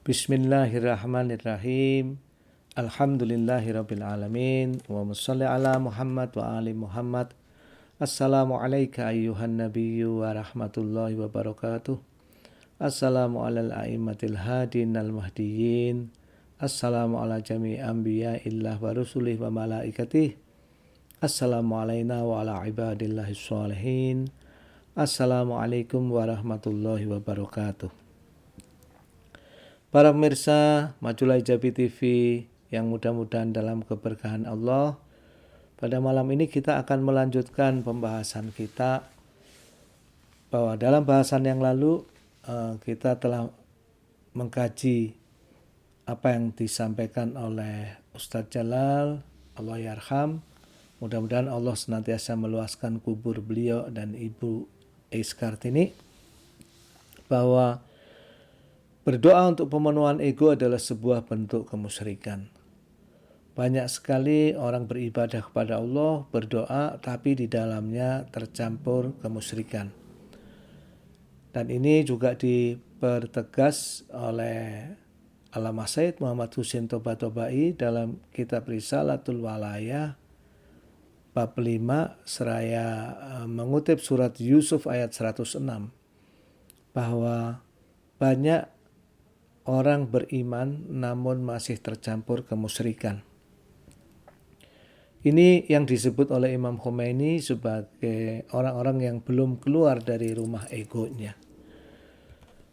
Bismillahirrahmanirrahim. Alhamdulillahirrabbilalamin. Wa sholli ala Muhammad wa ali Muhammad. Assalamualaikum ayyuhan nabiyyu wa rahmatullahi wa barakatuh. Assalamu alal a'immatil hadin al mahdiyyin. Assalamu ala jami'i anbiya'illah wa rusulih wa malaikatih. Assalamu alayna wa ala ibadillahis sholihin. Assalamualaikum warahmatullahi wabarakatuh. Para pemirsa Majulah Hijabi TV yang mudah-mudahan dalam keberkahan Allah, pada malam ini kita akan melanjutkan pembahasan kita, bahwa dalam bahasan yang lalu kita telah mengkaji apa yang disampaikan oleh Ustadz Jalal, Allah yarham. Mudah-mudahan Allah senantiasa meluaskan kubur beliau dan Ibu Eis Kartini, bahwa berdoa untuk pemenuhan ego adalah sebuah bentuk kemusyrikan. Banyak sekali orang beribadah kepada Allah, berdoa, tapi di dalamnya tercampur kemusyrikan. Dan ini juga dipertegas oleh Allamah Sayyid Muhammad Husin Tobatobai dalam kitab Risalatul Walayah bab 5, seraya mengutip surat Yusuf ayat 106, bahwa banyak orang beriman namun masih tercampur kemusyrikan. Ini yang disebut oleh Imam Khomeini sebagai orang-orang yang belum keluar dari rumah egonya.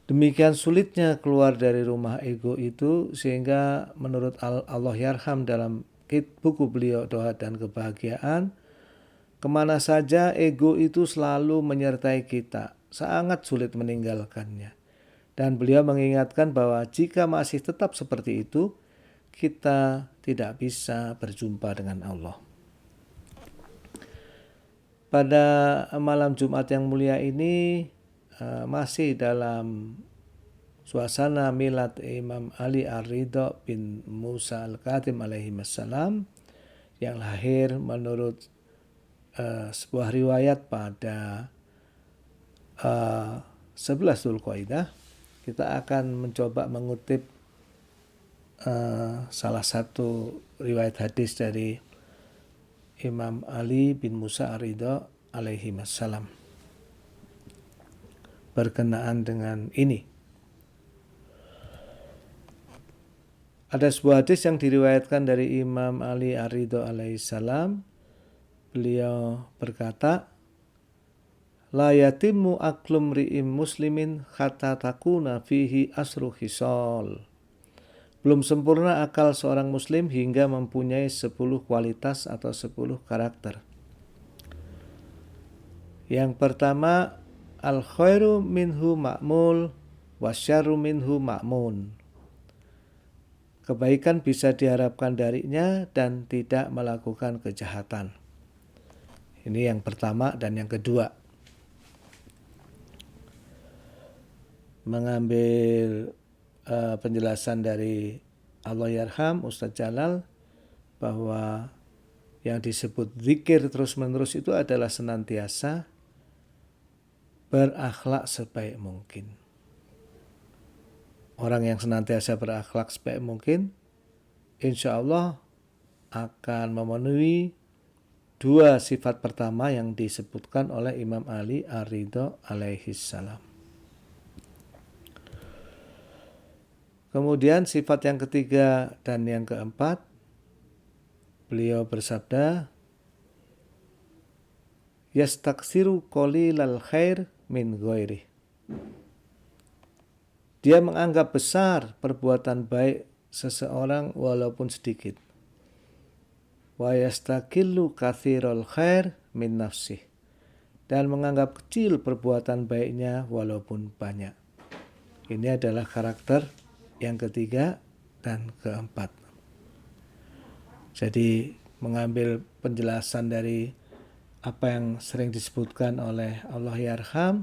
Demikian sulitnya keluar dari rumah ego itu, sehingga menurut Allah yarham dalam buku beliau Doa dan Kebahagiaan, kemana saja ego itu selalu menyertai kita, sangat sulit meninggalkannya. Dan beliau mengingatkan bahwa jika masih tetap seperti itu, kita tidak bisa berjumpa dengan Allah. Pada malam Jumat yang mulia ini, masih dalam suasana milad Imam Ali Ar-Ridha bin Musa Al-Katim alaihi wassalam, yang lahir menurut sebuah riwayat pada 11 Dzulqa'dah. Kita akan mencoba mengutip salah satu riwayat hadis dari Imam Ali bin Musa Ar-Ridha alaihi wassalam berkenaan dengan ini. Ada sebuah hadis yang diriwayatkan dari Imam Ali Ar-Ridha alaihi salam. Beliau berkata, la yatimmu aklum ri'im muslimin hatta takuna fihi asru khisal. Belum sempurna akal seorang muslim hingga mempunyai 10 kualitas atau 10 karakter. Yang pertama, al khairu minhu ma'mul wasyarru minhu ma'mun. Kebaikan bisa diharapkan darinya dan tidak melakukan kejahatan. Ini yang pertama. Dan yang kedua, mengambil penjelasan dari Allah yarham Ustadz Jalal, bahwa yang disebut zikir terus-menerus itu adalah senantiasa berakhlak sebaik mungkin. Orang yang senantiasa berakhlak sebaik mungkin, insya Allah akan memenuhi 2 sifat pertama yang disebutkan oleh Imam Ali Ar-Ridha alaihi salam. Kemudian sifat yang ketiga dan yang keempat, beliau bersabda, yastaksiru qalilal khair min ghairi. Dia menganggap besar perbuatan baik seseorang walaupun sedikit. Wa yastakillu katsiral khair min nafsih. Dan menganggap kecil perbuatan baiknya walaupun banyak. Ini adalah karakter yang ketiga dan keempat. Jadi mengambil penjelasan dari apa yang sering disebutkan oleh Allah yarham,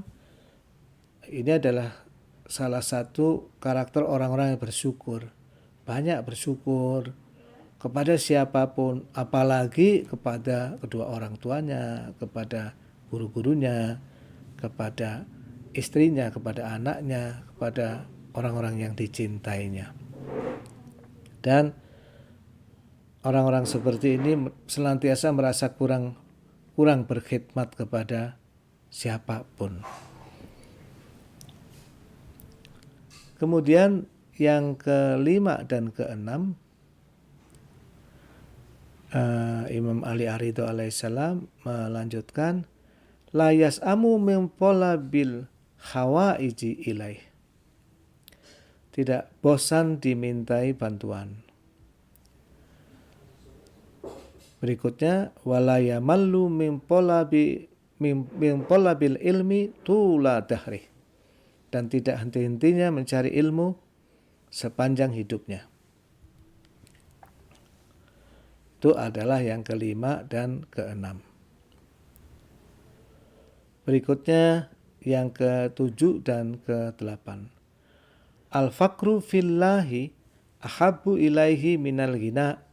ini adalah salah satu karakter orang-orang yang bersyukur. Banyak bersyukur kepada siapapun, apalagi kepada kedua orang tuanya, kepada guru-gurunya, kepada istrinya, kepada anaknya, kepada orang-orang yang dicintainya. Dan orang-orang seperti ini senantiasa merasa kurang berkhidmat kepada siapapun. Kemudian yang kelima dan keenam, Imam Ali Ar-Ridho alaihissalam melanjutkan, la yas'amu min talabil hawaiji ilaih. Tidak bosan dimintai bantuan. Berikutnya, wala yamallu min talabil ilmi tula dahri. Dan tidak henti-hentinya mencari ilmu sepanjang hidupnya. Itu adalah yang kelima dan keenam. Berikutnya yang ketujuh dan kedelapan. Al-faqru fillahi ahabbu ilaihi minal ghina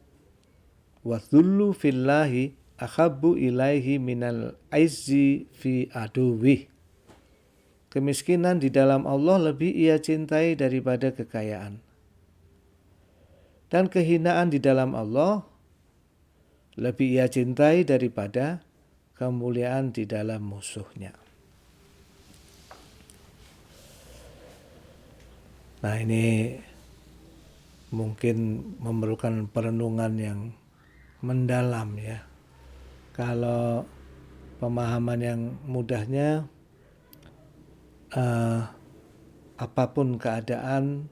wa dhullu fillahi ahabbu ilaihi minal aizzi fi aduwih. Kemiskinan di dalam Allah lebih ia cintai daripada kekayaan. Dan kehinaan di dalam Allah lebih ia cintai daripada kemuliaan di dalam musuhnya. Nah, ini mungkin memerlukan perenungan yang mendalam ya. Kalau pemahaman yang mudahnya, apapun keadaan,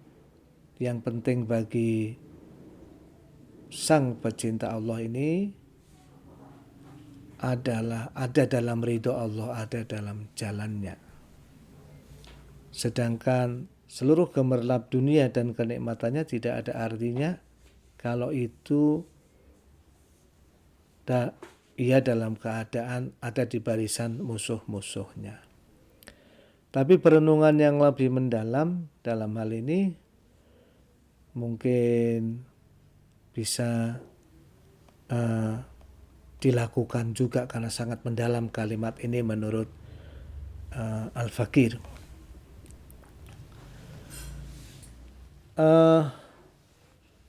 yang penting bagi sang pecinta Allah ini adalah ada dalam ridho Allah, ada dalam jalannya. Sedangkan seluruh gemerlap dunia dan kenikmatannya tidak ada artinya kalau itu ia dalam keadaan ada di barisan musuh-musuhnya. Tapi perenungan yang lebih mendalam dalam hal ini mungkin bisa dilakukan juga karena sangat mendalam kalimat ini menurut Al-Fakir.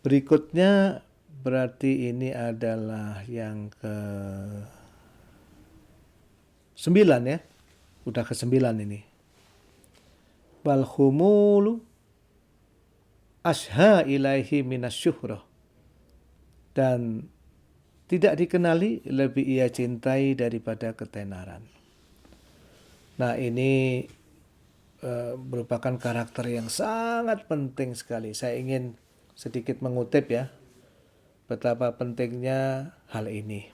Berikutnya berarti ini adalah yang ke-9 ya. Udah ke-9 ini. Wal khumulu asha ilaihi minasyuhrah. Dan tidak dikenali lebih ia cintai daripada ketenaran. Nah, ini merupakan karakter yang sangat penting sekali. Saya ingin sedikit mengutip ya, betapa pentingnya hal ini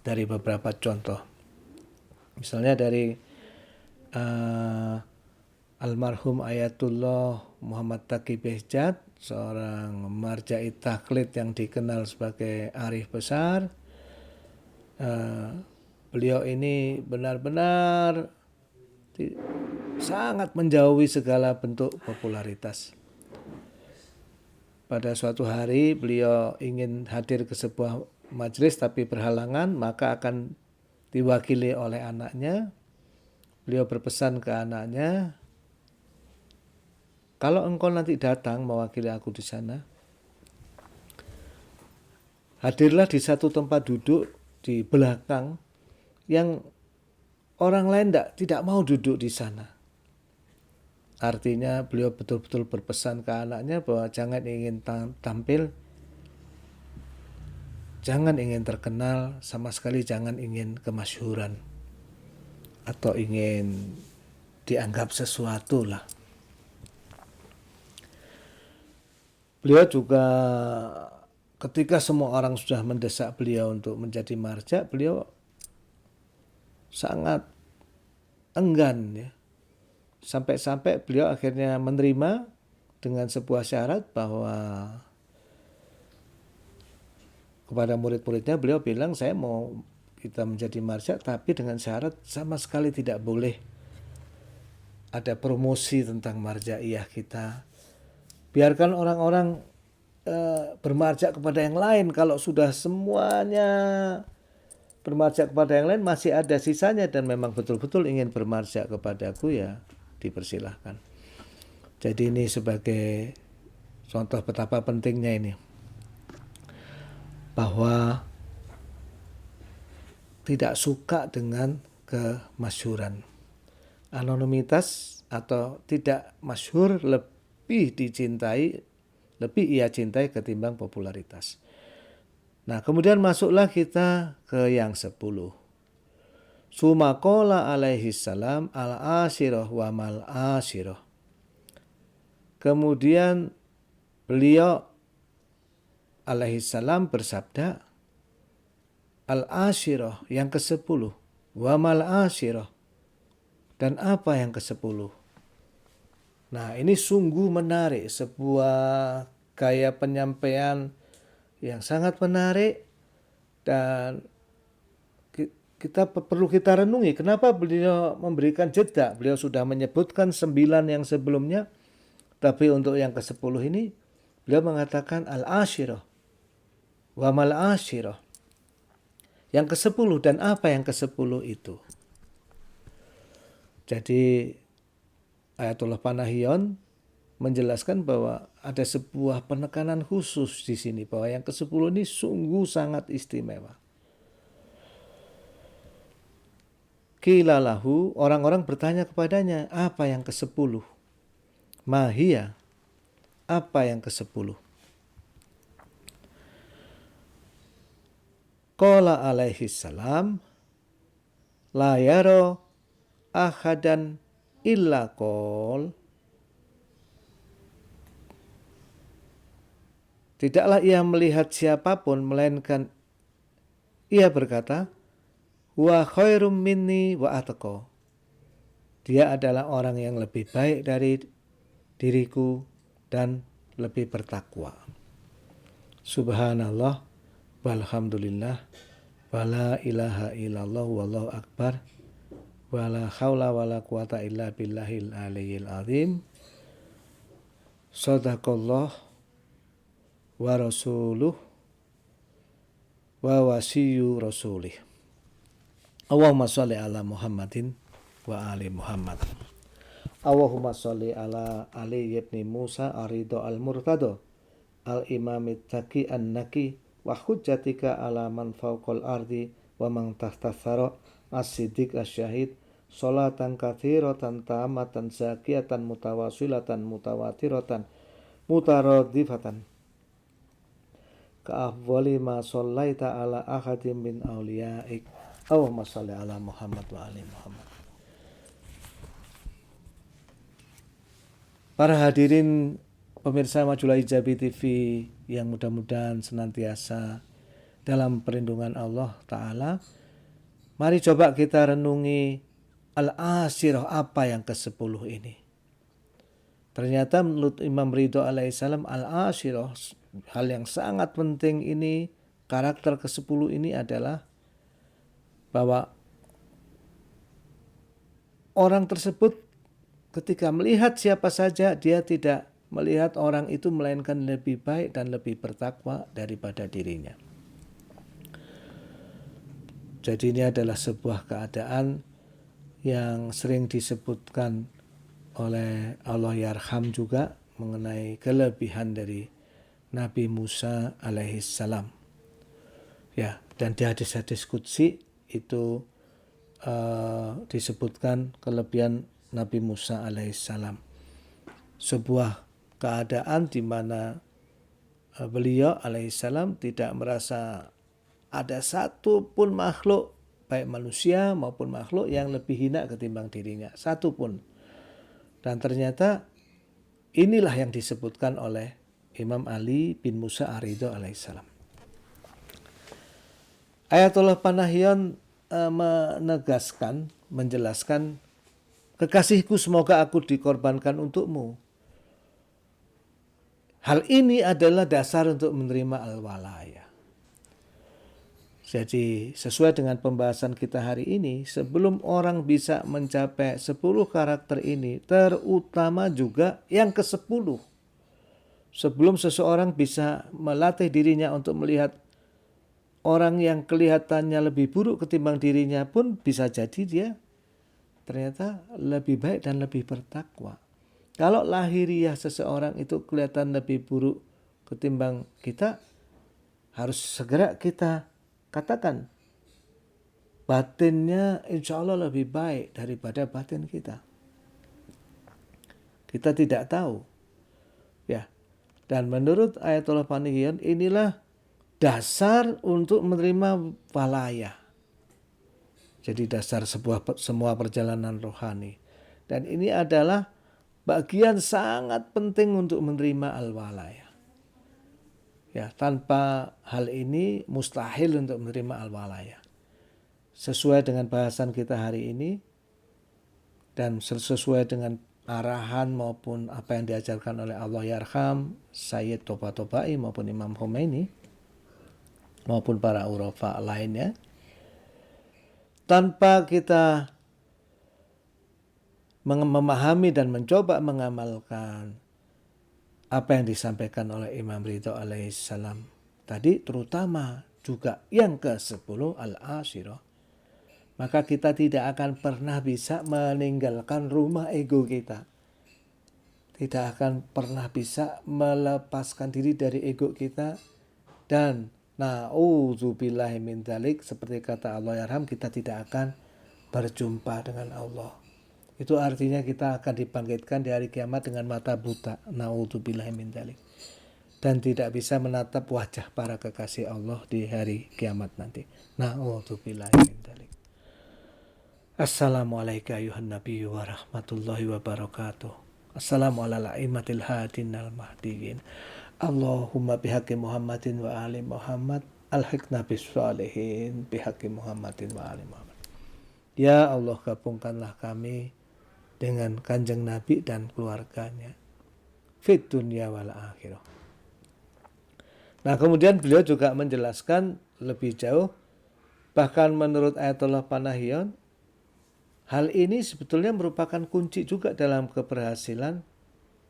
dari beberapa contoh. Misalnya dari almarhum Ayatullah Muhammad Taqi Behjat, seorang marja'i taklid yang dikenal sebagai arif besar. Beliau ini benar-benar sangat menjauhi segala bentuk popularitas. Pada suatu hari beliau ingin hadir ke sebuah majelis tapi berhalangan, maka akan diwakili oleh anaknya. Beliau berpesan ke anaknya, kalau engkau nanti datang mewakili aku di sana, hadirlah di satu tempat duduk di belakang yang orang lain tidak mau duduk di sana. Artinya beliau betul-betul berpesan ke anaknya bahwa jangan ingin tampil, jangan ingin terkenal, sama sekali jangan ingin kemasyhuran atau ingin dianggap sesuatu lah. Beliau juga ketika semua orang sudah mendesak beliau untuk menjadi marja, beliau sangat enggan ya. Sampai-sampai beliau akhirnya menerima dengan sebuah syarat bahwa kepada murid-muridnya beliau bilang, saya mau kita menjadi marja tapi dengan syarat sama sekali tidak boleh ada promosi tentang marjaiyah kita. Biarkan orang-orang bermarja kepada yang lain. Kalau sudah semuanya bermarja kepada yang lain, masih ada sisanya dan memang betul-betul ingin bermarja kepadaku, ya dipersilahkan. Jadi ini sebagai contoh betapa pentingnya ini, bahwa tidak suka dengan kemasyhuran. Anonimitas atau tidak masyhur lebih dicintai, lebih ia cintai ketimbang popularitas. Nah, kemudian masuklah kita ke yang 10. Sumakola alaihi salam al-asyirah wa mal asyirah. Kemudian beliau alaihi salam bersabda, al-asyirah yang ke-10, wa mal asyirah, dan apa yang ke-10. Nah, ini sungguh menarik, sebuah gaya penyampaian yang sangat menarik, dan perlu kita renungi kenapa beliau memberikan jeda. Beliau sudah menyebutkan 9 yang sebelumnya, tapi untuk yang ke-10 ini beliau mengatakan al-asyirah wa mal asyirah. Yang ke-10 dan apa yang ke-10 itu. Jadi Ayatullah Panahion menjelaskan bahwa ada sebuah penekanan khusus di sini, bahwa yang ke-10 ini sungguh sangat istimewa. Qila lahu, orang-orang bertanya kepadanya, apa yang ke-10? Mahia, apa yang ke-10? Qala alaihi salam, la yaro ahadan illa qol. Tidaklah ia melihat siapapun melainkan ia berkata, wa khairum minni wa atqa. Dia adalah orang yang lebih baik dari diriku dan lebih bertakwa. Subhanallah walhamdulillah wala ilaha illallah wallahu akbar wala haula wala quwata illa billahil aliyyil azim. Sadaqallah wa rasuluh wa wasiyyu rasulih. Allahumma sholli ala Muhammadin wa ali Muhammad. Allahumma sholli ala Ali ibn Musa arido al-murtado al-imamit taqi an-naqi wa hujjatika ala man fawqal ardi wa man tahtas thara as-siddiq as-syahid sholatan katsiratan tamatan zakiyatan mutawasilatan mutawatiratan mutaradifatan ka'afwali ma shallaita ala ahadim min awliyaik. Allahumma sholli ala Muhammad wa ali Muhammad. Para hadirin pemirsa Majulah Hijabi TV yang mudah-mudahan senantiasa dalam perlindungan Allah Ta'ala, mari coba kita renungi al-asyirah, apa yang ke-10 ini. Ternyata menurut Imam Ridho alaihissalam, al-asyirah, hal yang sangat penting ini, karakter ke-10 ini adalah bahwa orang tersebut ketika melihat siapa saja, dia tidak melihat orang itu melainkan lebih baik dan lebih bertakwa daripada dirinya. Jadi ini adalah sebuah keadaan yang sering disebutkan oleh Allah Yarham juga mengenai kelebihan dari Nabi Musa alaihissalam. Ya, dan di hadis-hadis qudsi itu disebutkan kelebihan Nabi Musa alaihissalam. Sebuah keadaan di mana beliau alaihissalam tidak merasa ada satu pun makhluk, baik manusia maupun makhluk, yang lebih hina ketimbang dirinya, satu pun. Dan ternyata inilah yang disebutkan oleh Imam Ali bin Musa Ar-Ridho alaihissalam. Ayatullah Panahion menegaskan, menjelaskan, kekasihku, semoga aku dikorbankan untukmu. Hal ini adalah dasar untuk menerima al-walaya. Jadi sesuai dengan pembahasan kita hari ini, sebelum orang bisa mencapai 10 karakter ini, terutama juga yang ke-10, sebelum seseorang bisa melatih dirinya untuk melihat orang yang kelihatannya lebih buruk ketimbang dirinya pun bisa jadi dia ternyata lebih baik dan lebih bertakwa. Kalau lahiriah seseorang itu kelihatan lebih buruk ketimbang kita, harus segera kita katakan batinnya insya Allah lebih baik daripada batin kita. Kita tidak tahu. Ya. Dan menurut Ayatollah Panihian, inilah dasar untuk menerima walaya. Jadi dasar semua perjalanan rohani. Dan ini adalah bagian sangat penting untuk menerima al-walaya. Ya, tanpa hal ini mustahil untuk menerima al-walaya. Sesuai dengan bahasan kita hari ini dan sesuai dengan arahan maupun apa yang diajarkan oleh Allah Yarham, Sayyid Toba-Tobai maupun Imam Khomeini maupun para urafa lainnya, tanpa kita memahami dan mencoba mengamalkan apa yang disampaikan oleh Imam Ridho alaihissalam tadi, terutama juga yang ke-10 al-asyirah, maka kita tidak akan pernah bisa meninggalkan rumah ego kita. Tidak akan pernah bisa melepaskan diri dari ego kita. Dan na'udzubillahi min dzalik, seperti kata Allah Yarham, kita tidak akan berjumpa dengan Allah. Itu artinya kita akan dibangkitkan di hari kiamat dengan mata buta. Na'udzubillahi min dzalik. Dan tidak bisa menatap wajah para kekasih Allah di hari kiamat nanti. Na'udzubillahi min dzalik. Assalamualaikum ayuhan nabiyyu wa rahmatullahi wa barakatuh. Assalamualaikum a'immatil hadin al-mahdiyin. Allahumma bihaqi Muhammadin wa ali Muhammad alhiqna bis salihin bihaqi Muhammadin wa ali Muhammad. Ya Allah, gabungkanlah kami dengan Kanjeng Nabi dan keluarganya fit dunya wal akhirah. Nah, kemudian beliau juga menjelaskan lebih jauh, bahkan menurut Ayatollah Panahian, hal ini sebetulnya merupakan kunci juga dalam keberhasilan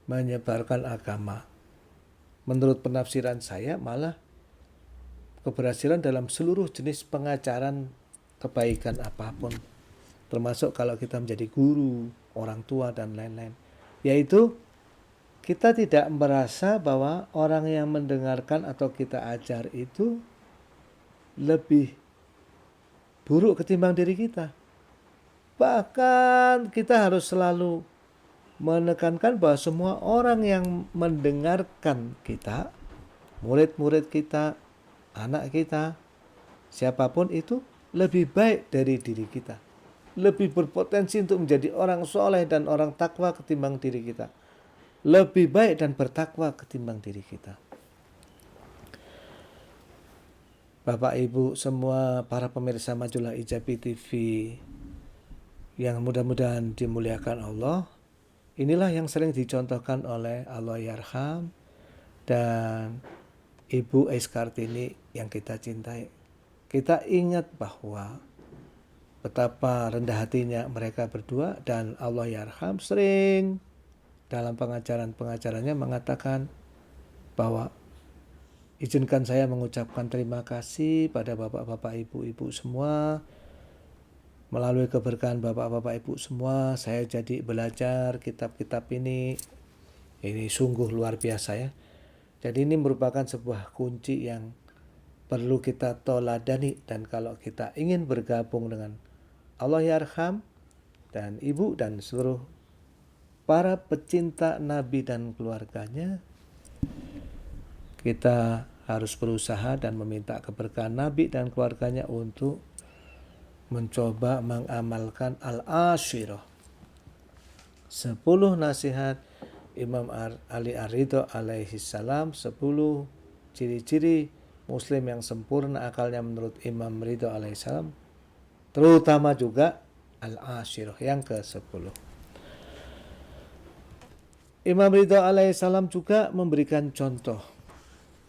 menyebarkan agama. Menurut penafsiran saya, malah keberhasilan dalam seluruh jenis pengajaran kebaikan apapun, termasuk kalau kita menjadi guru, orang tua, dan lain-lain, yaitu kita tidak merasa bahwa orang yang mendengarkan atau kita ajar itu lebih buruk ketimbang diri kita. Bahkan kita harus selalu menekankan bahwa semua orang yang mendengarkan kita, murid-murid kita, anak kita, siapapun itu, lebih baik dari diri kita. Lebih berpotensi untuk menjadi orang soleh dan orang takwa ketimbang diri kita. Lebih baik dan bertakwa ketimbang diri kita. Bapak Ibu semua para pemirsa Majulah Ijabi TV yang mudah-mudahan dimuliakan Allah, inilah yang sering dicontohkan oleh Allah Yarham dan Ibu Ais Kartini yang kita cintai. Kita ingat bahwa betapa rendah hatinya mereka berdua, dan Allah Yarham sering dalam pengajarannya mengatakan bahwa izinkan saya mengucapkan terima kasih pada bapak-bapak ibu-ibu semua. Melalui keberkahan bapak-bapak ibu semua, saya jadi belajar kitab-kitab ini. Ini sungguh luar biasa ya. Jadi ini merupakan sebuah kunci yang perlu kita toladani. Dan kalau kita ingin bergabung dengan Allah Yarham dan ibu dan seluruh para pecinta Nabi dan keluarganya, kita harus berusaha dan meminta keberkahan Nabi dan keluarganya untuk mencoba mengamalkan al-asyirah, 10 nasihat Imam Ali Ar-Ridho alaihi salam, 10 ciri-ciri muslim yang sempurna akalnya menurut Imam Ridho alaihi salam, terutama juga al-asyirah yang ke-10. Imam Ridho alaihissalam juga memberikan contoh.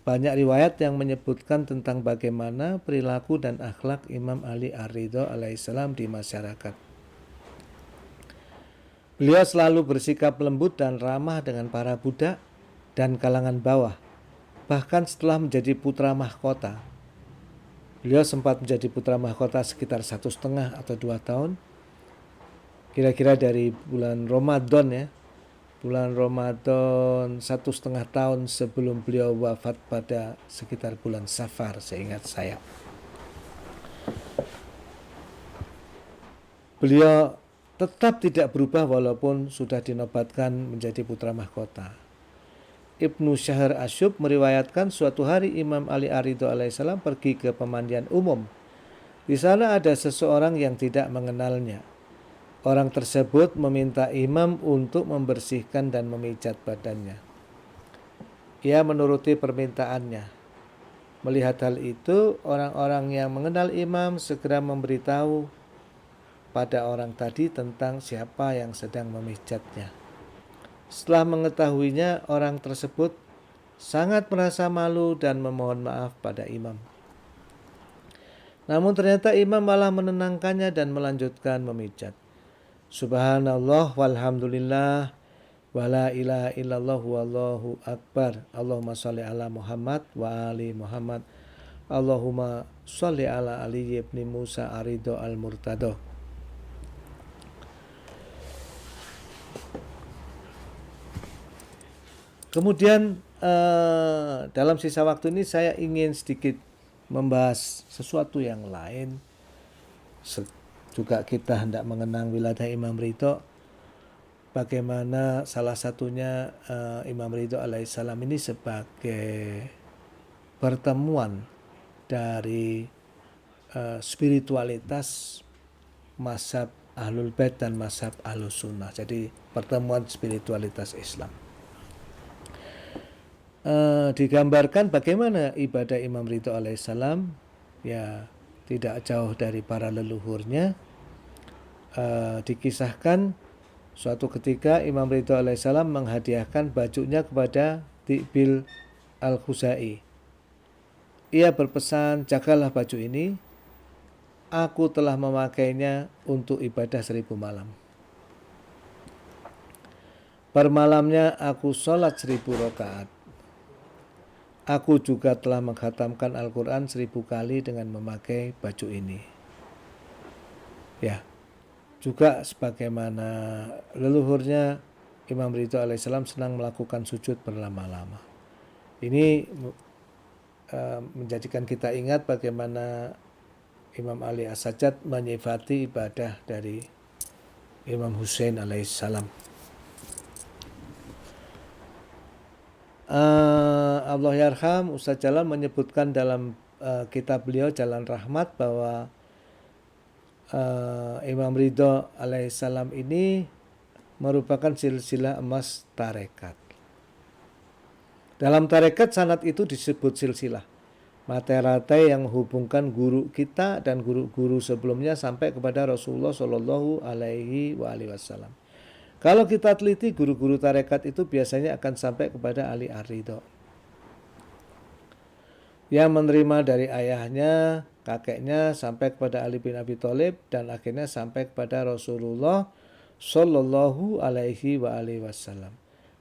Banyak riwayat yang menyebutkan tentang bagaimana perilaku dan akhlak Imam Ali Ar-Ridho alaihissalam di masyarakat. Beliau selalu bersikap lembut dan ramah dengan para budak dan kalangan bawah. Bahkan setelah menjadi putra mahkota, beliau sempat menjadi putra mahkota sekitar 1,5 atau 2 tahun. Kira-kira dari bulan Ramadan ya, bulan Ramadan 1,5 tahun sebelum beliau wafat pada sekitar bulan Safar seingat saya. Beliau tetap tidak berubah walaupun sudah dinobatkan menjadi putra mahkota. Ibnu Syahr Asyub meriwayatkan suatu hari Imam Ali Ar-Ridho alaihissalam pergi ke pemandian umum. Di sana ada seseorang yang tidak mengenalnya. Orang tersebut meminta imam untuk membersihkan dan memijat badannya. Ia menuruti permintaannya. Melihat hal itu, orang-orang yang mengenal imam segera memberitahu pada orang tadi tentang siapa yang sedang memijatnya. Setelah mengetahuinya, orang tersebut sangat merasa malu dan memohon maaf pada imam. Namun ternyata imam malah menenangkannya dan melanjutkan memijat. Subhanallah walhamdulillah wala ilaha illallah wallahu akbar. Allahumma sholli ala Muhammad wa ali Muhammad. Allahumma sholli ala Ali ibn Musa Ar-Ridho al-Murtado. Kemudian dalam sisa waktu ini saya ingin sedikit membahas sesuatu yang lain. Juga kita hendak mengenang wilayah Imam Ridho. Bagaimana salah satunya Imam Ridho alaihissalam ini sebagai pertemuan dari spiritualitas mazhab Ahlul Bait dan mazhab Ahlus Sunnah. Jadi pertemuan spiritualitas Islam. Digambarkan bagaimana ibadah Imam Ridho alaihissalam, ya tidak jauh dari para leluhurnya. Dikisahkan suatu ketika Imam Ridho alaihissalam menghadiahkan bajunya kepada Di'bil al-Khuzai. Ia berpesan, jagalah baju ini, aku telah memakainya untuk ibadah 1000 malam. Per malamnya aku sholat 1000 rakaat. Aku juga telah mengkhatamkan Al-Quran 1000 kali dengan memakai baju ini. Ya, juga sebagaimana leluhurnya, Imam Ridho alaihissalam senang melakukan sujud berlama-lama. Ini menjadikan kita ingat bagaimana Imam Ali As-Sajjad menyifati ibadah dari Imam Hussein alaihissalam. Allah yarham, Ustaz Jalal menyebutkan dalam kitab beliau Jalan Rahmat bahwa Imam Ridho alaihissalam ini merupakan silsilah emas tarekat. Dalam tarekat sanad itu disebut silsilah, rantai yang menghubungkan guru kita dan guru-guru sebelumnya sampai kepada Rasulullah Shallallahu Alaihi Wasallam. Kalau kita teliti, guru-guru tarekat itu biasanya akan sampai kepada Ali Ar-Ridho, yang menerima dari ayahnya, kakeknya sampai kepada Ali bin Abi Thalib, dan akhirnya sampai kepada Rasulullah Shallallahu Alaihi Wasallam.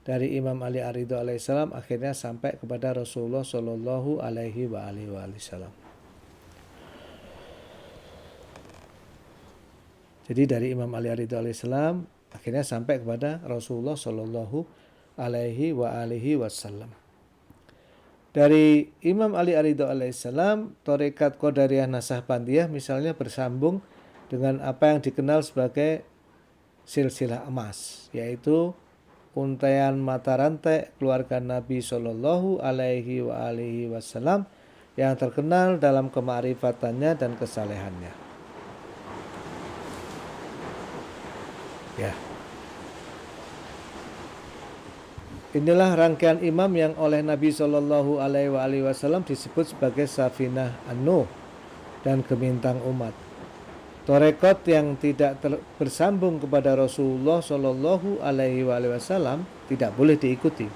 Dari Imam Ali Ar-Ridho alaihissalam akhirnya sampai kepada Rasulullah Shallallahu Alaihi Wasallam. Jadi dari Imam Ali Ar-Ridho alaihissalam akhirnya sampai kepada Rasulullah Shallallahu Alaihi Wasallam. Dari Imam Ali Ar-Ridho alaihissalam, Tarekat Qadariyah Nasahbandiyah misalnya bersambung dengan apa yang dikenal sebagai silsilah emas, yaitu untaian mata rantai keluarga Nabi Shallallahu Alaihi Wasallam yang terkenal dalam kema'rifatannya dan kesalehannya. Ya. Inilah rangkaian imam yang oleh Nabi Shallallahu Alaihi Wasallam disebut sebagai Safinah An-Nuh dan gemintang umat. Tarekat yang tidak bersambung kepada Rasulullah Shallallahu Alaihi Wasallam tidak boleh diikuti.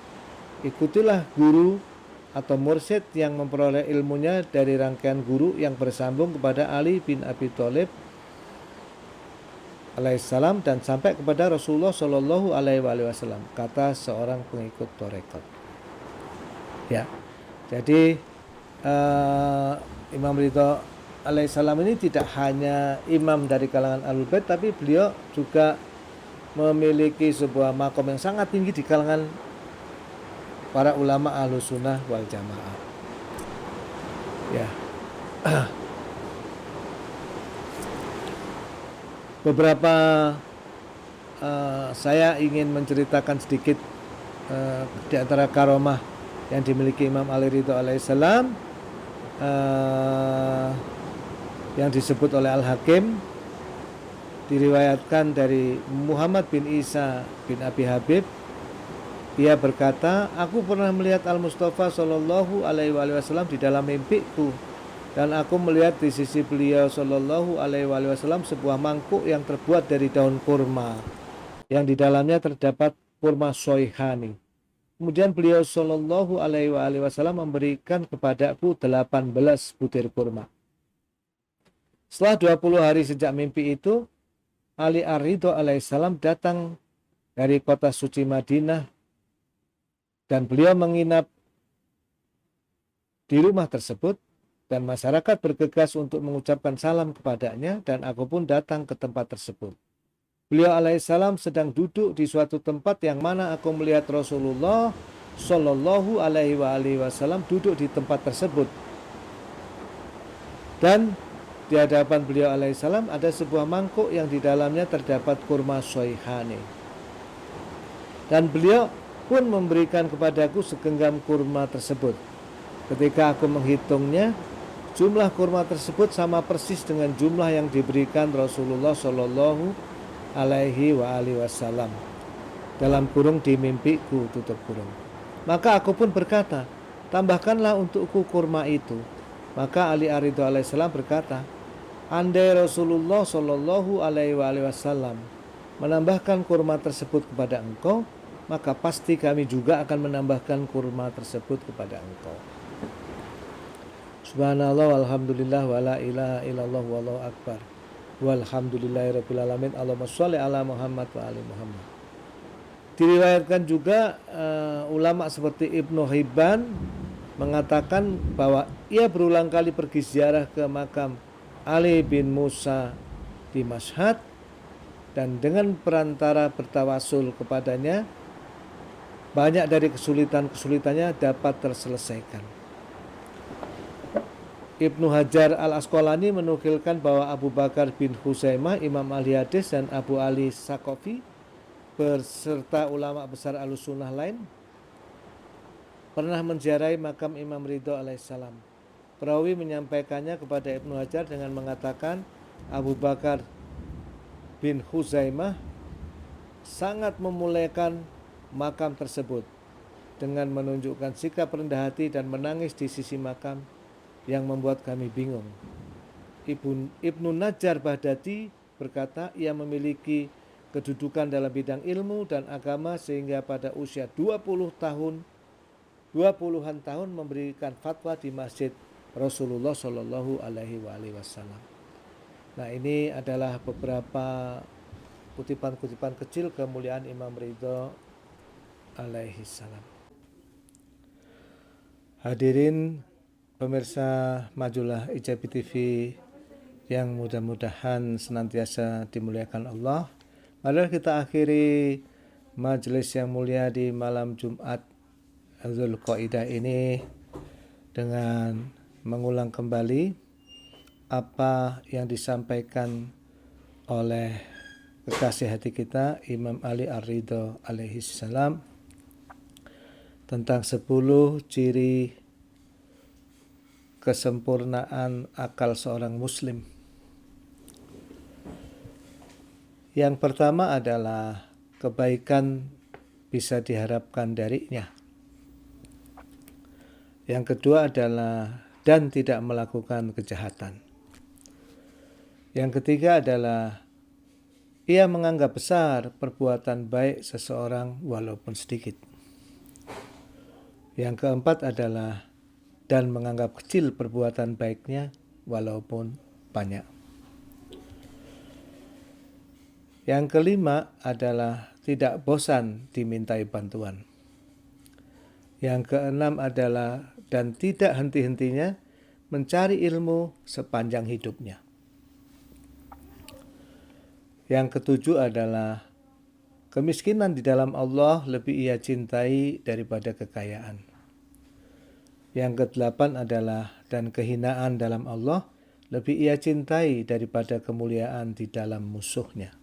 Ikutilah guru atau mursyid yang memperoleh ilmunya dari rangkaian guru yang bersambung kepada Ali bin Abi Thalib alaihissalam dan sampai kepada Rasulullah Shallallahu Alaihi Wasallam, kata seorang pengikut tarekat. Ya, jadi Imam Ridho alaihissalam ini tidak hanya imam dari kalangan Ahlul Bait, tapi beliau juga memiliki sebuah makom yang sangat tinggi di kalangan para ulama Ahlus Sunnah wal Jamaah. Ya. Beberapa saya ingin menceritakan sedikit di antara karomah yang dimiliki Imam Ali Ridho alaihissalam yang disebut oleh Al-Hakim, diriwayatkan dari Muhammad bin Isa bin Abi Habib. Ia berkata, aku pernah melihat Al-Mustafa Shallallahu Alaihi Wasallam di dalam mimpiku, dan aku melihat di sisi beliau Shallallahu Alaihi Wasallam sebuah mangkuk yang terbuat dari daun kurma, yang di dalamnya terdapat kurma soihani. Kemudian beliau Shallallahu Alaihi Wasallam memberikan kepadaku 18 butir kurma. Setelah 20 hari sejak mimpi itu, Ali Ar-Ridho alaihissalam datang dari kota suci Madinah, dan beliau menginap di rumah tersebut, dan masyarakat bergegas untuk mengucapkan salam kepadanya, dan aku pun datang ke tempat tersebut. Beliau alaihissalam sedang duduk di suatu tempat yang mana aku melihat Rasulullah Shallallahu Alaihi Wasallam duduk di tempat tersebut, dan di hadapan beliau alaihissalam ada sebuah mangkuk yang di dalamnya terdapat kurma soihani, dan beliau pun memberikan kepadaku segenggam kurma tersebut. Ketika aku menghitungnya, jumlah kurma tersebut sama persis dengan jumlah yang diberikan Rasulullah Shallallahu Alaihi Wasallam. Dalam kurung di mimpiku, tutup kurung. Maka aku pun berkata, tambahkanlah untukku kurma itu. Maka Ali Ar-Ridho alaihissalam berkata, andai Rasulullah Shallallahu Alaihi Wasallam menambahkan kurma tersebut kepada engkau, maka pasti kami juga akan menambahkan kurma tersebut kepada engkau. Subhanallah walhamdulillah wala ilaha illallah wallahu akbar walhamdulillahirabbil alamin. Allahumma sholli ala Muhammad wa ali Muhammad. Diriwayatkan juga ulama seperti Ibnu Hibban mengatakan bahwa ia berulang kali pergi ziarah ke makam Ali bin Musa di Mashhad, dan dengan perantara bertawasul kepadanya, banyak dari kesulitan-kesulitannya dapat terselesaikan. Ibnu Hajar Al-Asqalani menukilkan bahwa Abu Bakar bin Huzaimah, Imam Ahli Hadis, dan Abu Ali Saqafi beserta ulama besar Ahlussunnah lain pernah menziarahi makam Imam Ridho alaihissalam. Perawi menyampaikannya kepada Ibnu Hajar dengan mengatakan Abu Bakar bin Huzaimah sangat memuliakan makam tersebut dengan menunjukkan sikap rendah hati dan menangis di sisi makam yang membuat kami bingung. Ibnu Najjar Baghdadi berkata ia memiliki kedudukan dalam bidang ilmu dan agama sehingga pada usia 20-an tahun memberikan fatwa di Masjid Rasulullah Shallallahu Alaihi Wasallam. Nah, ini adalah beberapa kutipan-kutipan kecil kemuliaan Imam Ridho alaihi salam. Hadirin pemirsa majulah IJB TV yang mudah-mudahan senantiasa dimuliakan Allah, mari kita akhiri majelis yang mulia di malam Jumat Dzulqa'dah ini dengan mengulang kembali apa yang disampaikan oleh kekasih hati kita Imam Ali Ar-Ridho alaihi salam tentang 10 ciri kesempurnaan akal seorang muslim. Yang pertama adalah kebaikan bisa diharapkan darinya. Yang kedua adalah dan tidak melakukan kejahatan. Yang ketiga adalah ia menganggap besar perbuatan baik seseorang walaupun sedikit. Yang keempat adalah dan menganggap kecil perbuatan baiknya walaupun banyak. Yang kelima adalah tidak bosan dimintai bantuan. Yang keenam adalah dan tidak henti-hentinya mencari ilmu sepanjang hidupnya. Yang ketujuh adalah Kemiskinan di dalam Allah lebih ia cintai daripada kekayaan. Yang kedelapan adalah dan kehinaan dalam Allah lebih ia cintai daripada kemuliaan di dalam musuhnya.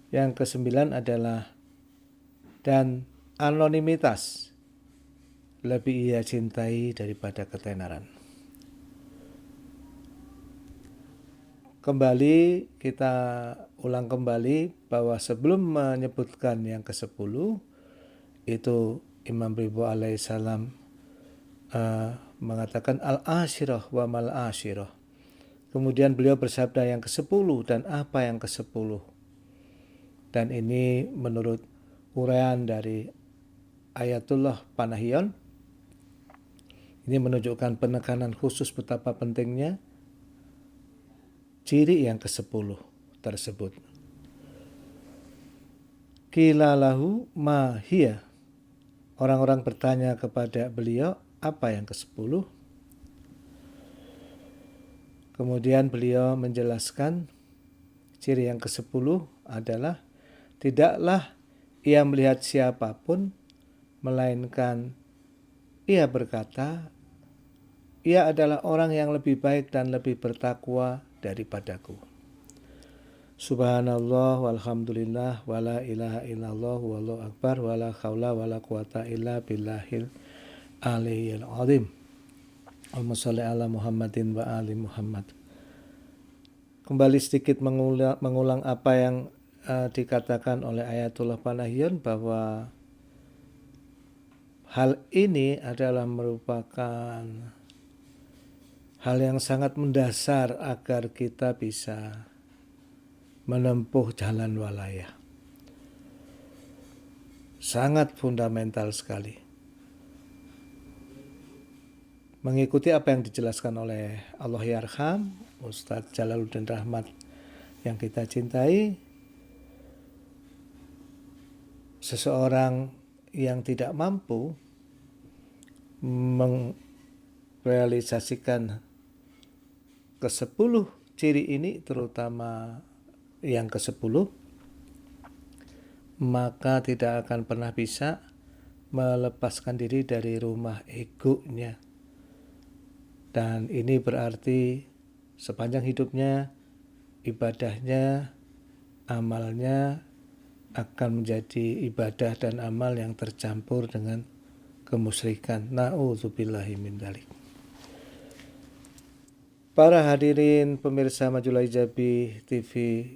Yang kesembilan adalah dan anonimitas lebih ia cintai daripada ketenaran. Kembali kita ulang kembali bahwa sebelum menyebutkan yang ke-10 itu Imam Ridho alaihissalam mengatakan al-ashirah wa mal-ashirah. Kemudian beliau bersabda yang ke-10 dan apa yang ke-10. Dan ini menurut uraian dari Ayatullah Panahion, ini menunjukkan penekanan khusus betapa pentingnya ciri yang ke-10 tersebut. Qila lahu ma hiya. Orang-orang bertanya kepada beliau, apa yang ke-10? Kemudian beliau menjelaskan ciri yang ke-10 adalah tidaklah ia melihat siapapun melainkan ia berkata, ia adalah orang yang lebih baik dan lebih bertakwa daripadaku. Subhanallah walhamdulillah wala ilaha illallah wallahu akbar wala haula wala quwata illa billahil aliyyil azim. Allahumma shalli ala Muhammadin wa ali Muhammad. Kembali sedikit mengulang apa yang dikatakan oleh Ayatullah Panahion, bahwa hal ini adalah merupakan hal yang sangat mendasar agar kita bisa menempuh jalan walaya. Sangat fundamental sekali. Mengikuti apa yang dijelaskan oleh Allahyarham Ustadz Jalaluddin Rahmat yang kita cintai, seseorang yang tidak mampu merealisasikan ke-10 ciri ini, terutama yang ke-10, maka tidak akan pernah bisa melepaskan diri dari rumah egonya. Dan ini berarti sepanjang hidupnya, ibadahnya, amalnya akan menjadi ibadah dan amal yang tercampur dengan kemusyrikan. Na'udzubillahi min dzalik. Para hadirin pemirsa Majulah Hijabi TV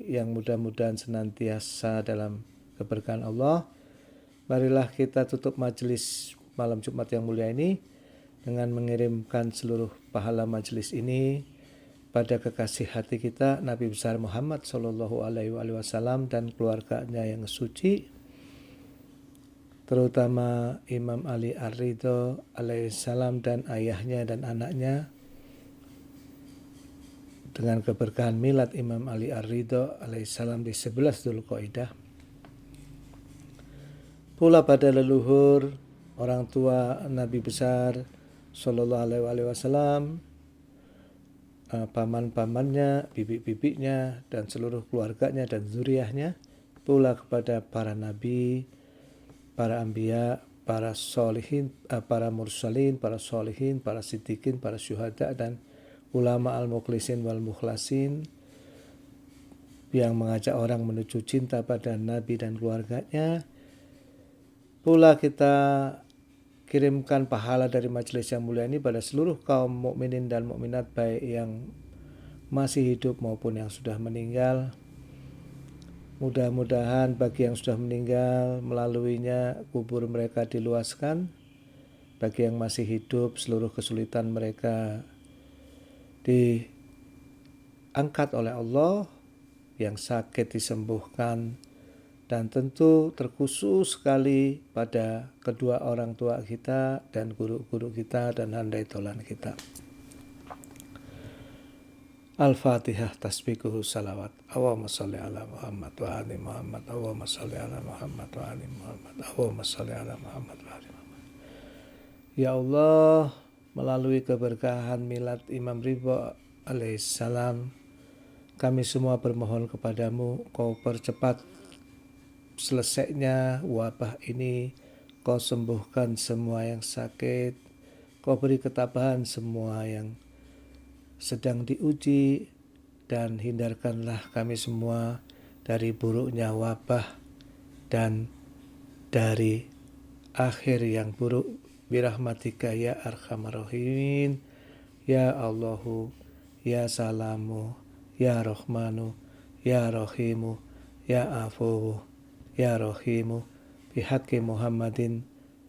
yang mudah-mudahan senantiasa dalam keberkahan Allah, marilah kita tutup majelis malam Jumat yang mulia ini dengan mengirimkan seluruh pahala majelis ini pada kekasih hati kita Nabi besar Muhammad Shallallahu Alaihi Wasallam dan keluarganya yang suci, terutama Imam Ali Ar-Ridho alaihissalam dan ayahnya dan anaknya, dengan keberkahan milad Imam Ali Ar-Ridho alaihissalam di 11 Dzulqa'dah. Pula pada leluhur orang tua Nabi besar Sallallahu Alaihi Wasallam, paman-pamannya, bibi-bibinya, dan seluruh keluarganya dan zuriyahnya. Pula kepada para nabi, para anbiya, para solihin, para mursalin, para solihin, para siddiqin, para syuhada, dan ulama al-mukhlisin wal mukhlasin yang mengajak orang menuju cinta pada Nabi dan keluarganya. Pula kita kirimkan pahala dari majelis yang mulia ini pada seluruh kaum mukminin dan mukminat, baik yang masih hidup maupun yang sudah meninggal. Mudah-mudahan bagi yang sudah meninggal, melaluinya kubur mereka diluaskan. Bagi yang masih hidup, seluruh kesulitan mereka diangkat oleh Allah, yang sakit disembuhkan, dan tentu terkhusus sekali pada kedua orang tua kita dan guru-guru kita dan handai tolan kita. Al-Fatihah tasbikuhu salawat. Allahumma salli ala Muhammad wa ali Muhammad. Allahumma salli ala Muhammad wa ali Muhammad. Allahumma salli ala Muhammad wa ali Muhammad. Ya Allah, melalui keberkahan milad Imam Ridho alaihissalam, kami semua bermohon kepadamu, kau percepat selesainya wabah ini, Kau sembuhkan semua yang sakit, Kau beri ketabahan semua yang sedang diuji, dan hindarkanlah kami semua dari buruknya wabah dan dari akhir yang buruk. Birahmatika ya arhamar rahimin, ya Allahu, ya Salamu, ya Rahmanu, ya Rahimu, ya Afuwu, ya Rahimu, bihaqqi Muhammadin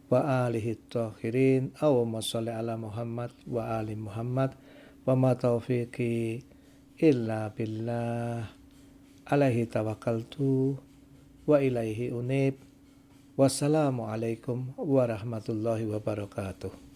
wa alihi tahirin. Allahumma sholli ala Muhammad wa ali Muhammad, wa ma taufiqi illa billah, alaihi tawakkaltu wa ilaihi unib. Wassalamualaikum warahmatullahi wabarakatuh.